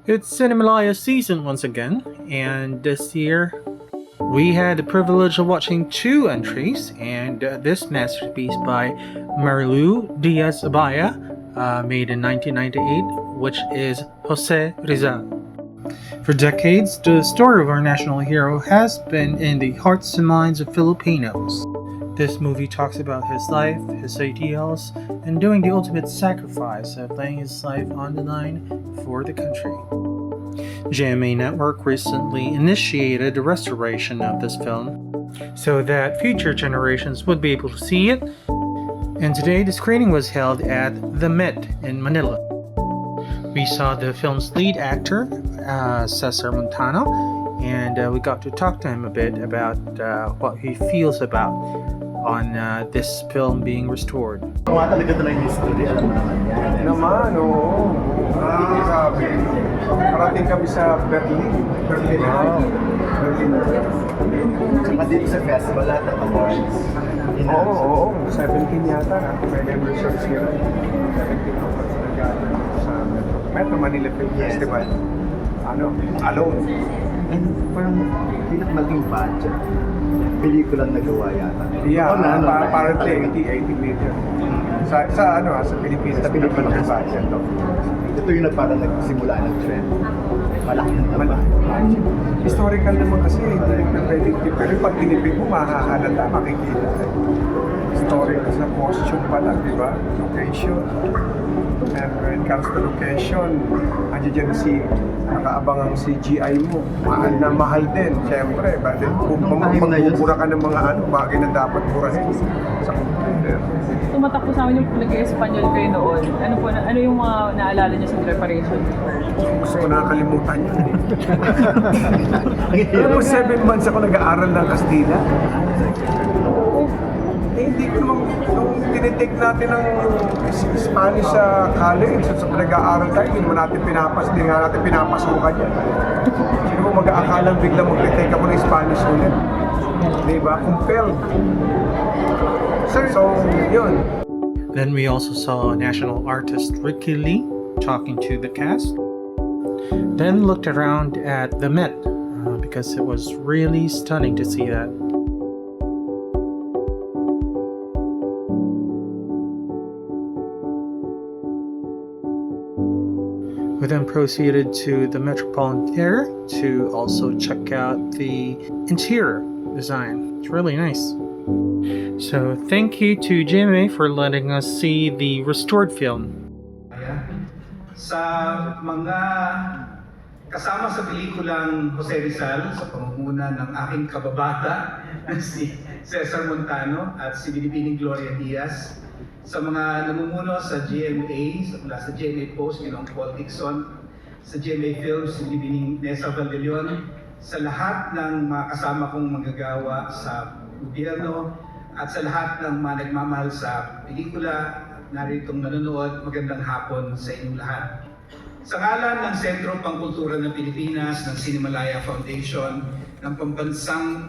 It's Cinemalaya season once again, and this year we had the privilege of watching two entries, and this masterpiece by Marilu Diaz-Abaya, made in 1998, which is Jose Rizal. For decades, the story of our national hero has been in the hearts and minds of Filipinos. This movie talks about his life, his ideals, and doing the ultimate sacrifice of laying his life on the line for the country. GMA Network recently initiated the restoration of this film so that future generations would be able to see it, and today the screening was held at the Met in Manila. We saw the film's lead actor, Cesar Montano, and we got to talk to him a bit about what he feels about on this film being restored. Kung talaga ito ng history, alam mo naman yan. Naman, oo. Grabe. Parating kami sa Berlin. Wow. Berlin. Saka dito sa festival, lahat ng awards. Oo. 17 yata. May memory service nila. 17 awards na gano'n sa Metro Manila Film Festival. Alone. And parang pinakamalaking budget. Pelikulang nagawa yata. Yeah, Parang 80 million. Sa Pilipinas, sa Pilipinas budget. Ito yung parang nagsimula ng trend. Malaki ng budget. Historical naman kasi, pero pag tinipid mo, mahahalata, makikita. Historical sa costume pa lang, di ba? Location. And when it comes to location, andyan si nakaabang ang CGI mo. Mahal na mahal din, siyempre. Kung magbubura ka ng mga bagay na dapat burahin sa computer. Tumatak po sa amin yung nag-Espanyol kayo noon. Ano yung mga naalala niyo sa preparation? Gusto ko nakakalimutan yun. Pero 7 months ako nag-aaral ng Kastila. Hindi ko naman, nung tinitake natin ng Spanish sa college, sa nag-aaral tayo, hindi nga natin pinapasukan yan. Sino mo mag-aakalang biglang mag-retake ako ng Spanish ulit? Diba? Compelled. So, yun. Then we also saw national artist Ricky Lee talking to the cast. Then looked around at the Met because it was really stunning to see that. We then proceeded to the Metropolitan Theater to also check out the interior design. It's really nice. So thank you to GMA for letting us see the restored film. Sa mga kasama sa pelikulang Jose Rizal sa pamumuno ng aking kababata na si Cesar Montano at si Binibining Gloria Diaz, sa mga namumuno sa GMA, mula sa GMA Post, Ginoong Paul Dixon, sa GMA Films, si Binibining Nessa Valdelion, sa lahat ng mga kasama kong manggagawa sa gobyerno, at sa lahat ng mga nagmamahal sa pelikula, naritong nanonood, magandang hapon sa inyong lahat. Sa ngalan ng Sentro Pangkultura ng Pilipinas, ng Cinemalaya Foundation, ng Pambansang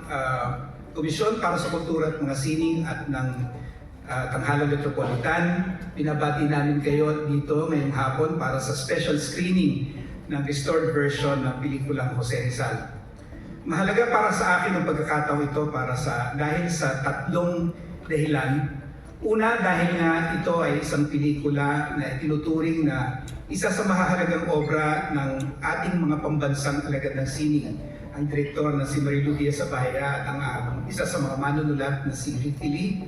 Komisyon para sa Kultura at mga Sining at ng Tanghalang Metropolitan, pinabati namin kayo dito ngayong hapon para sa special screening ng restored version ng pelikulang Jose Rizal. Mahalaga para sa akin ang pagkakataon ito dahil sa tatlong dahilan. Una, dahil nga ito ay isang pelikula na tinuturing na isa sa mahahalagang obra ng ating mga pambansang alagad ng sining, ang direktor na si Marilu Diaz-Abaya at ang isa sa mga manunulat na si Ricky Lee.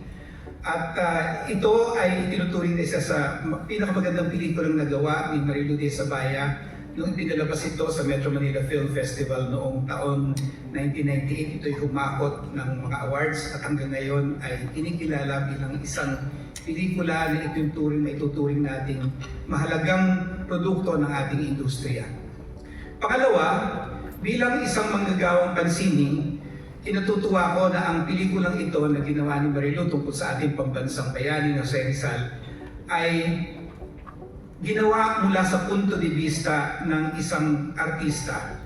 At ito ay tinuturing na isa sa pinakamagandang pelikulang nagawa ni Marilu Diaz-Abaya nung pinalabas ito sa Metro Manila Film Festival noong taon 1998. Ito'y humakot ng mga awards at hanggang ngayon ay kinikilala bilang isang pelikula na ituturing nating mahalagang produkto ng ating industriya. Pangalawa, bilang isang manggagawang pansining, kinatutuwa ko na ang pelikulang ito na ginawa ni Marilu tungkol sa ating pambansang bayani ng Jose Rizal ay ginawa mula sa punto de vista ng isang artista.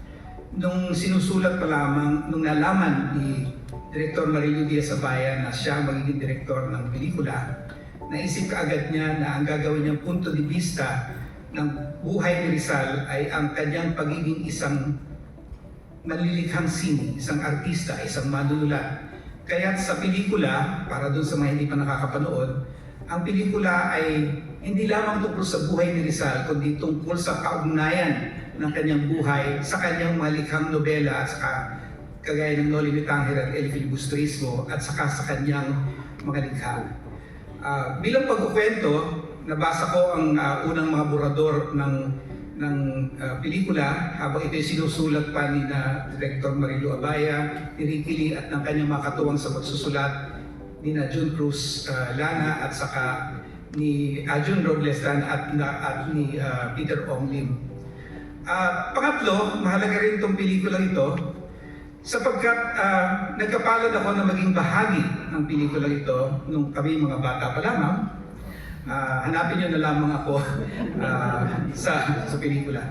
Nung sinusulat pa lamang, nung nalaman ni Director Marilu Diaz-Abaya na siya magiging direktor ng pelikula, naisip kaagad niya na ang gagawin niyang punto de vista ng buhay ni Rizal ay ang kanyang pagiging isang nalilikhang sining, isang artista, isang manunulat. Kaya sa pelikula, para dun sa mga hindi pa nakakapanood, ang pelikula ay hindi lamang tungkol sa buhay ni Rizal, kundi tungkol sa kaugnayan ng kanyang buhay sa kanyang mga likhang nobela at saka kagaya ng Noli Me Tangere at El Filibusterismo at saka sa kanyang mga likha. Bilang pagkukwento, nabasa ko ang unang mga borador ng pelikula habang ito'y sinusulat pa ni na Director Marilu Abaya, ni Ricky Lee at ng kanyang mga katuwang sa pagsusulat ni na June Cruz Lana at saka ni June Robles Lana at ni Peter Ong Lim. Pangatlo, mahalaga rin itong pelikulang ito sapagkat nagkapalad ako na maging bahagi ng pelikulang ito nung kami mga bata pa lamang. Hanapin nyo na lamang ako sa pelikula.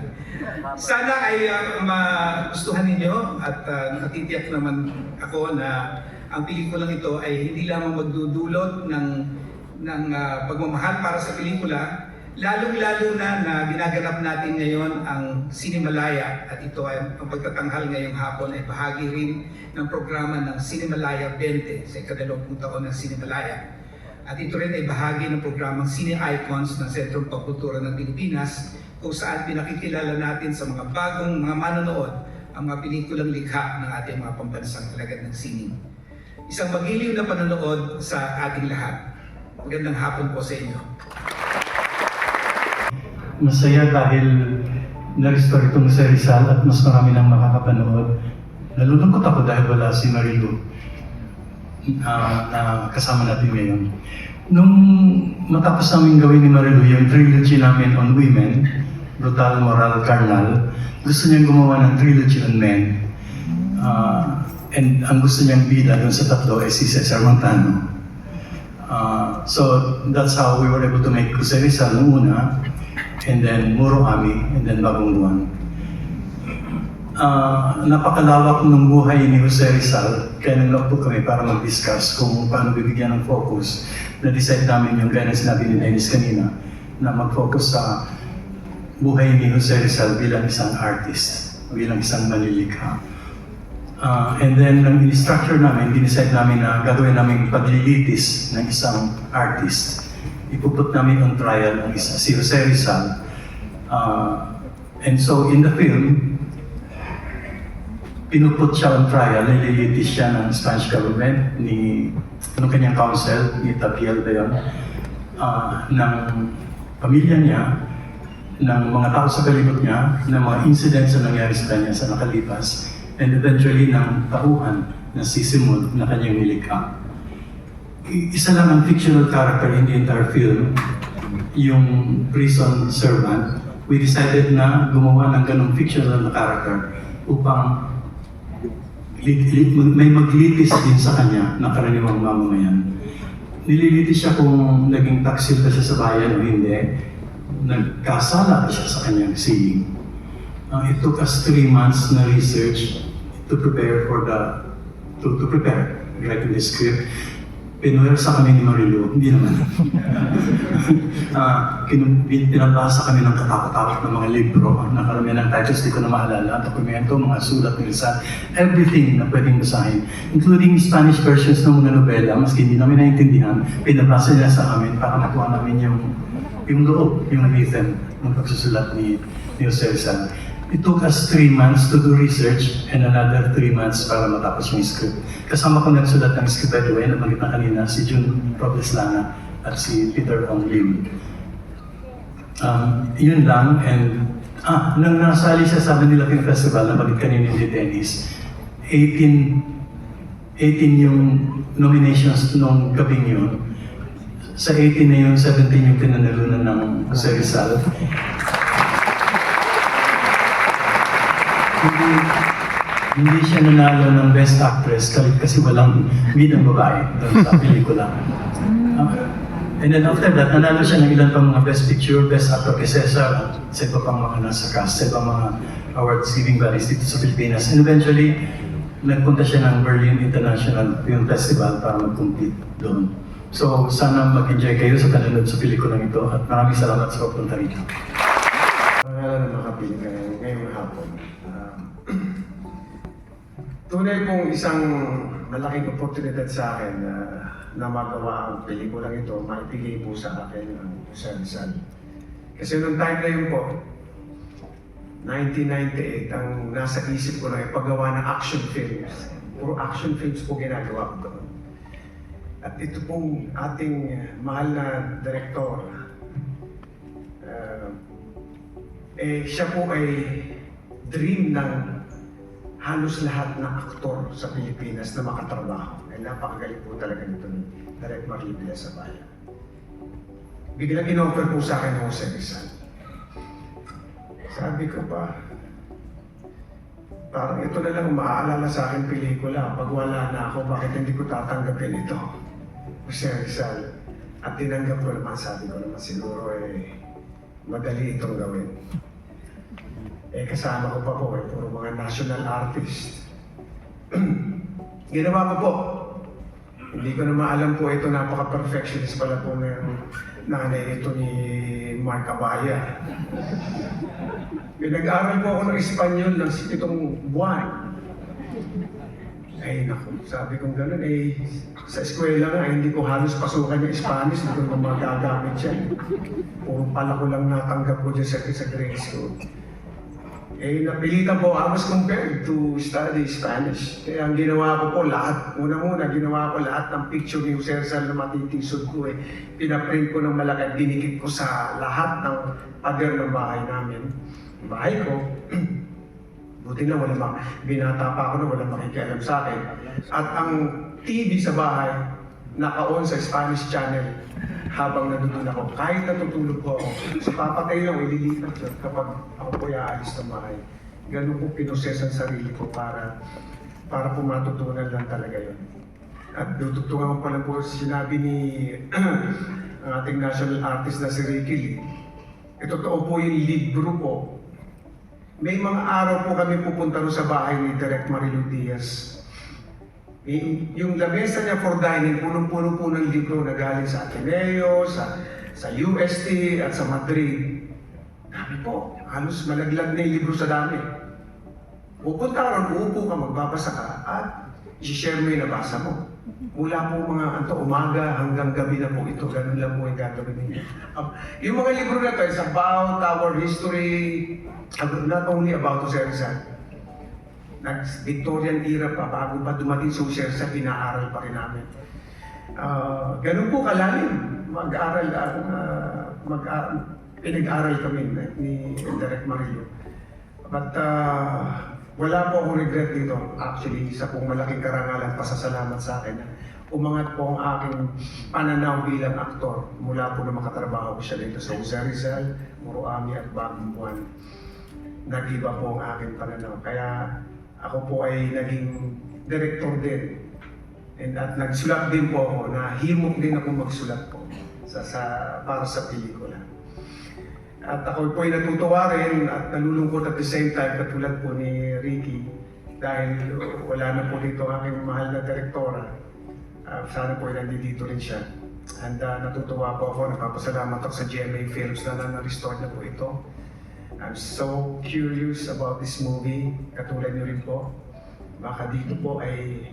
Sana ay magustuhan ninyo at natitiyak naman ako na ang pelikulang ito ay hindi lamang magdudulot ng pagmamahal para sa pelikula, lalong-lalo na ginaganap natin ngayon ang Cinemalaya at ito ay ang pagtatanghal ngayong hapon ay bahagi rin ng programa ng Cinemalaya 20 sa ika-20 taon ng Cinemalaya. At ito rin ay bahagi ng programang Cine Icons ng Sentrong Pagkultura ng Pilipinas kung saan pinakikilala natin sa mga bagong mga manonood ang mga pelikulang likha ng ating mga pambansang alagad ng sining. Isang magiliw na panonood sa ating lahat. Magandang hapon po sa inyo. Masaya dahil na-restore itong si Rizal at mas marami nang makakapanood. Nalulungkot ako dahil wala si Marilu na kasama natin ngayon. Nung matapos namin gawin ni Marilu yung trilogy namin on women, brutal, moral, carnal, gusto niyang gumawa ng trilogy on men. And ang gusto niyang bida dun sa tatlo ay si Cesar Montano. So that's how we were able to make Jose Rizal noong una, and then Muro Ami, and then Bagong Buwan. Napakalawak ng buhay ni Jose Rizal, kaya nag-lock po kami para mag-discuss kung paano bibigyan ng focus. Na-decide namin yung gaya na sinabi ni Dennis kanina, na mag-focus sa buhay ni Jose Rizal bilang isang artist, bilang isang malilikha. And then, ang in-structure namin, dinicide namin na gagawin namin paglilitis ng isang artist. Ipuput namin on trial ng isa, si Jose Rizal. And so, in the film, pinuput siya on trial, nililitis siya ng Spanish government, ng kanyang council, ni Tapiel ba yun, ng pamilya niya, ng mga tao sa palibot niya, ng mga incidents na nangyari sa kanya sa nakalipas, and eventually ng tauhan na sisimul na kanyang nilikha. Isa lang ang fictional character in the entire film, yung prison servant. We decided na gumawa ng ganong fictional na character upang may maglitis din sa kanya ng karaniwang mamamayan. Nililitis siya kung naging taksil ba siya sa bayan o hindi. Nagkasala siya sa kanyang siling. It took us 3 months na research to prepare to prepare writing the script. Pinuwersa kami ni Marilu, hindi naman. Pinabasa kami ng katakot-takot ng mga libro, na karamihan ng titles, di ko na maalala, dokumento, mga sulat ng Rizal, everything na pwedeng basahin, including Spanish versions ng mga nobela, maski hindi namin naintindihan, pinabasa nila sa amin para makuha namin yung loob, yung rhythm ng pagsusulat ni Jose Rizal. It took us 3 months to do research and another 3 months para matapos yung script. Kasama ko nagsulat ng script, by the way, nabanggit na kanina, si June Robles Lana at si Peter Ong Lim. Yun lang, and nang nasali siya sa Manila Film Festival, nabanggit kanina ni Dennis, 18 yung nominations nung gabing yun. Sa 18 na yun, 17 yung pinanalunan ng Jose Rizal. Hindi siya nanalo ng Best Actress kasi walang bidang babae doon sa pelikula. And then after that, nanalo siya ng ilan pang mga Best Picture, Best Actor kay Cesar, at sa iba pang mga nasa cast, sa iba mga awards-giving bodies dito sa Pilipinas. And eventually, nagpunta siya ng Berlin International Film Festival para mag-compete doon. So sana mag-enjoy kayo sa panonood sa pelikulang ito at maraming salamat sa pagpunta rito. piling ngayong hapon. Tunay pong isang malaking oportunidad sa akin na magawa ang pelikulang ito, maibigay po sa akin ang Jose Rizal. Kasi noong time na yun po, 1998, ang nasa isip ko lang ay paggawa ng action films. Puro action films po ginagawa ko doon. At ito pong ating mahal na direktor, siya po ay dream ng halos lahat ng aktor sa Pilipinas na makatrabaho. Ay napakagaling po talaga nito ni Direk Marlou Diaz-Abaya. Biglang in-offer po sa akin Jose Rizal. Sabi ko pa, parang ito na lang maaalala sa akin pelikula. Pag wala na ako, bakit hindi ko tatanggapin ito? Jose Rizal. At tinanggap ko naman, sabi ko naman siguro madali itong gawin. Kasama ko pa po puro mga national artist. Ginawa ko po. Hindi ko naman alam po ito, napaka-perfectionist pala po ng nanay ito ni Mark Abaya. Nag-aral po ako ng Espanyol ng 7 buwan. Ay naku, sabi kong gano'n sa eskwela nga, hindi ko halos pasukan yung Spanish, hindi ko magagamit siya. Puro pala ko lang natanggap ko dyan sa grade school. Napilitan po, I was compared to study Spanish. Kaya ang ginawa ko po lahat, una-una, ginawa ko lahat ng picture ni Jose Rizal na matitisod ko pinaprint ko ng malaki, dinikit ko sa lahat ng pader ng bahay namin. Bahay ko, buti na binata pa ako na walang makikialam sa akin. At ang TV sa bahay, naka-on sa Spanish channel habang nandun ako. Kahit natutulog ko ako, sa papatay lang, ililipat yun kapag ako po aalis ng bahay. Ganun po pinoses ang sarili ko para po matutunan lang talaga yun. At tutulungan ko pa lang po sinabi ni ang ating national artist na si Ricky Lee. Totoo po yung libro po. May mga araw po kami pupunta rin sa bahay ni Direk Marlou Diaz. Yung lamesa niya for dining, punong-puno po ng libro na galing sa Ateneo, sa UST at sa Madrid. Dami po, halos malaglag na yung libro sa dami. Pupunta ron, uupo ka, magbabasa ka, at i-share mo yung nabasa mo. Mula po mga umaga hanggang gabi na po ito, ganun lang po yung gagawin ninyo. Yung mga libro na to is about our history, not only about Jose Rizal. Victorian era pa, bago pa dumating sa Jose Rizal, pinaaral pa rin namin. Ganun po kalalim, pinag-aral kami ni Direk Marlou. But wala po akong regret dito. Actually, isa pong malaking karangalan, pasasalamat sa akin. Umangat po ang aking pananaw bilang aktor mula po na makatrabaho ko siya dito sa Jose Rizal, Muruami at Bagong Buwan. Nag-iba po ang aking pananaw. Kaya ako po ay naging director din. At nagsulat din po ako, nahimok din ako magsulat po para sa pelikula. At ako po ay natutuwa rin at nalulungkot at the same time, katulad po ni Ricky, dahil wala na po dito ang aking mahal na direktora. Sana po ay nandito rin siya. And natutuwa po ako, nagpapasalamat ako sa GMA Films na na-restore na po ito. I'm so curious about this movie, katulad niyo rin po. Baka dito po ay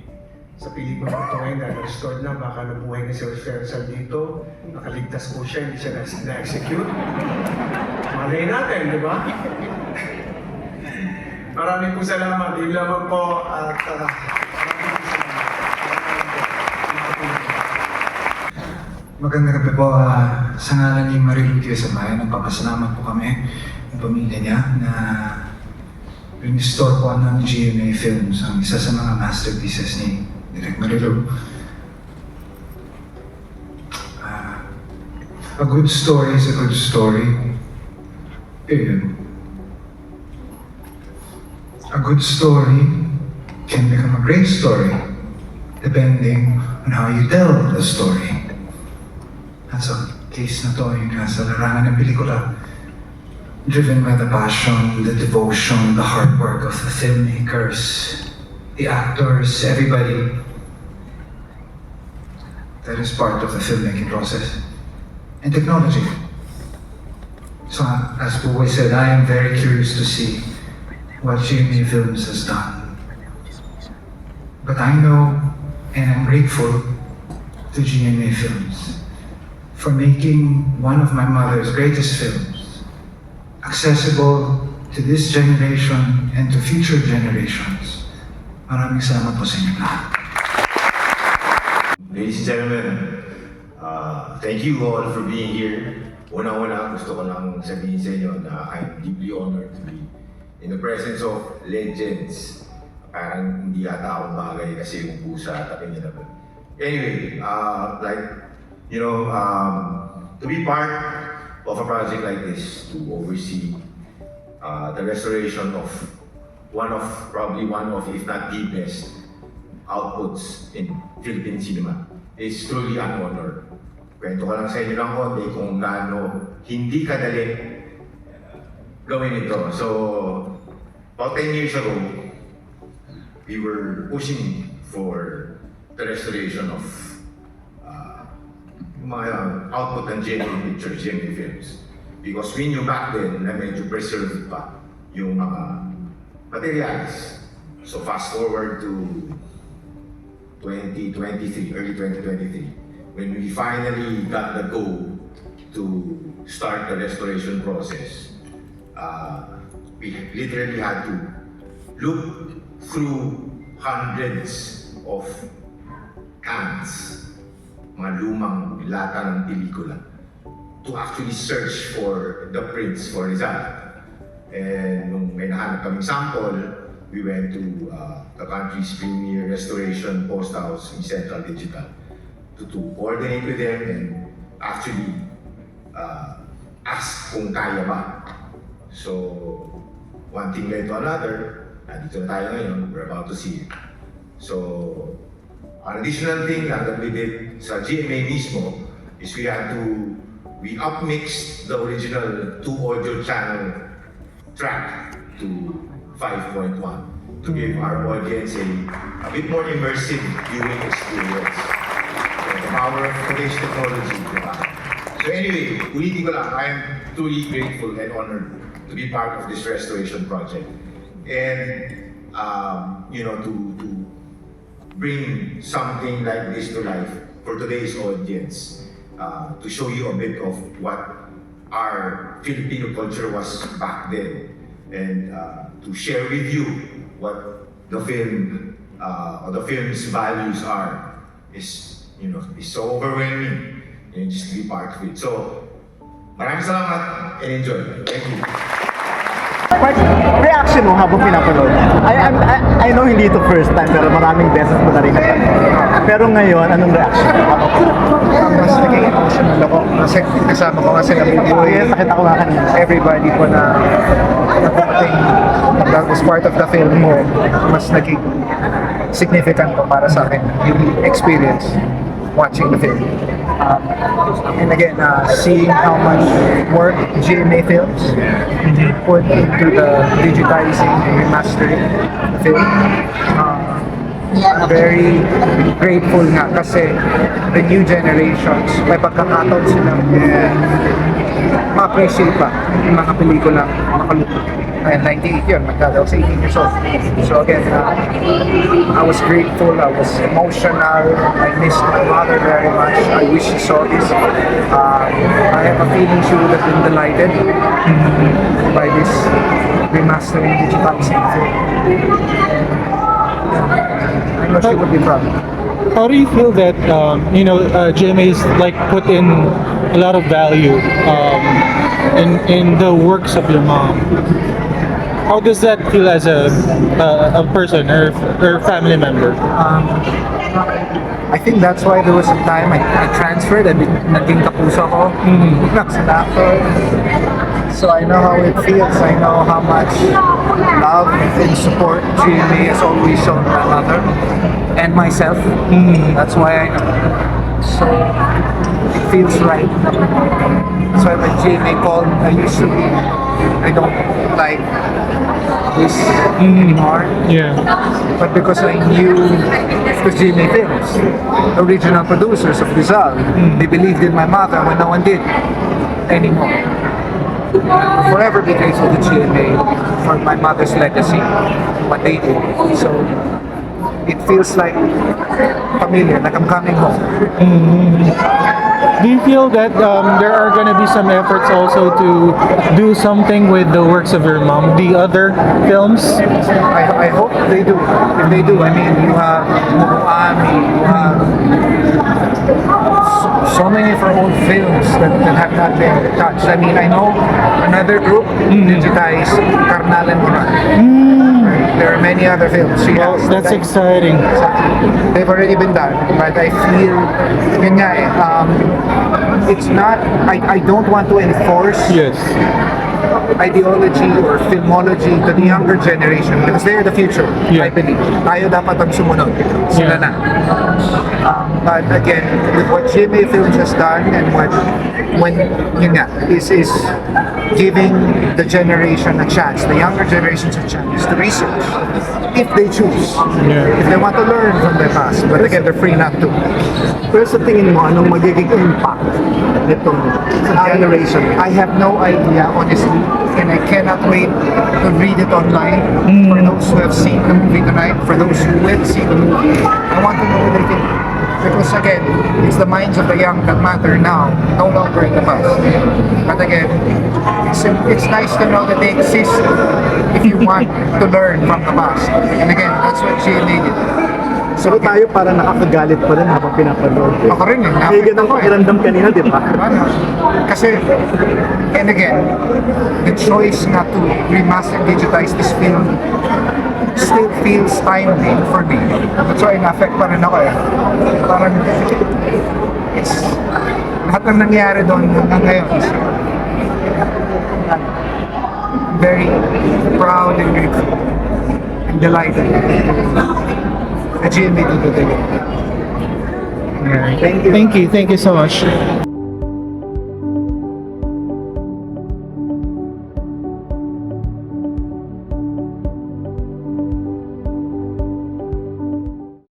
sa pelikula ito ngayon, na-restored na, baka nabuhay na si Jose Rizal dito, nakaligtas po siya, hindi siya na-execute. Malay natin, di ba? Maraming po salamat, yun lamang po, at Magandang gabi po. Sa ngalan ni Marlou Diaz-Abaya, nagpapasalamat po kami ng pamilya niya na rin-restore po ng GMA Films ang isa sa mga masterpieces ni Direk Marlou. A good story is a good story. Period. A good story can become a great story depending on how you tell the story. At sa case na to, yung nasa larangan ng pelikula, driven by the passion, the devotion, the hard work of the filmmakers, the actors, everybody that is part of the filmmaking process. And technology. So, as Buboy said, I am very curious to see what GMA Films has done. But I know and I'm grateful to GMA Films for making one of my mother's greatest films accessible to this generation and to future generations. Maraming salamat po sa inyo lahat. Ladies and gentlemen, thank you all for being here. Una-una, gusto ko lang sabihin sa inyo na I'm deeply honored to be in the presence of legends. Parang hindi yata akong bagay kasi yung pusa at tabi nila. Anyway, to be part of a project like this, to oversee the restoration of probably one of, if not the best, outputs in Philippine cinema is truly an honor. Kwento ko lang sa inyo ng konti kung gaano hindi kadali gawin ito. So, about 10 years ago, we were pushing for the restoration of mga output ng GMA Pictures, GMA Films. Because we knew back then na medyo preserved pa yung mga materials. So fast forward to 2023, early 2023, when we finally got the go to start the restoration process, we literally had to look through hundreds of cans, mga lumang lata ng pelikula, to actually search for the prints for Rizal. And nung may nahanap kaming sample, we went to the country's premier restoration post house in Central Digital to coordinate with them and actually ask kung kaya ba. So, one thing led to another, nandito na tayo ngayon, we're about to see it. So, an additional thing that we did sa GMA mismo is we upmixed the original 2 audio channel track to 5.1 to give our audience a bit more immersive viewing experience. The power of today's technology, diba? So anyway, ulitin ko lang, I am truly grateful and honored to be part of this restoration project. And, to bring something like this to life for today's audience, to show you a bit of what our Filipino culture was back then, and to share with you what the film or the film's values are, is so overwhelming, and just to be part of it. So, maraming salamat and enjoy. Thank you. Reaction mo habang pinapanood? I know hindi ito first time, pero maraming beses mo na rin napanood. Pero ngayon, anong reaction mo? Mas naging emotional ako kasi kasama ko nga sila video. Yes, nakita ko nga kanina. Everybody po na dumating that was part of the film mo, mas naging significant po para sa akin yung experience watching the film. And again, seeing how much work GMA Films put into the digitizing and remastering the film. I'm very grateful nga kasi the new generations, may pagkakataon silang ma-appreciate pa yung mga pelikulang makalupit. And 98 yun, magdadaw sa 18 years old. So again, I was grateful, I was emotional, I missed my mother very much. I wish she saw this. I have a feeling she would have been delighted by this remastering digitizing film. I know she would be proud. How do you feel that GMA's like put in a lot of value in the works of your mom? How does that feel as a person or family member? I think that's why there was a time I transferred and naging kapuso ko sa doctor. So I know how it feels. I know how much love and support GMA has always shown my mother and myself. That's why I know. So it feels right. That's why when GMA called, I don't like this anymore. Yeah. But because I knew it was GMA Films, the original producers of Rizal, they believed in my mother when no one did anymore. forever be grateful to GMA for my mother's legacy, what they did. So it feels like familiar, like I'm coming home. Do you feel that there are going to be some efforts also to do something with the works of your mom, the other films? I hope they do. If they do, I mean, you have Muruami, you have so many of our old films that have not been touched. I mean, I know another group digitized Carnal and Muran. There are many other films. Well, that's exciting. They've already been done, but I feel, yun nga eh, it's not, I don't want to enforce Yes. ideology or filmology to the younger generation because they're the future, Yeah. I believe. Tayo dapat ang sumunod. Sila Yeah. na. But again, with what GMA Films has done and when yun nga, is giving the generation a chance, the younger generations a chance to research if they choose. Yeah. If they want to learn from their past. But again, they're free not to. Pero sa tingin mo, anong magiging impact nitong generation? I have no idea, honestly, and I cannot wait to read it online. For those who have seen the movie tonight, for those who will see the movie, I want to know what they think. Because again, it's the minds of the young that matter now, no longer in the past. But again, it's nice to know that they exist if you want to learn from the past. And again, that's what GMA did. So tayo parang nakakagalit pa rin habang pinapanood. Ako rin eh. May ganun pakiramdam kanina, di ba? Ano? Kasi, and again, the choice not to remaster digitize this film still feels timely for me. That's why na-affect pa rin ako eh. Parang, it's, lahat ng nangyari doon hanggang ngayon is very proud and grateful and delighted. The GMA did it. Thank you. Thank you so much.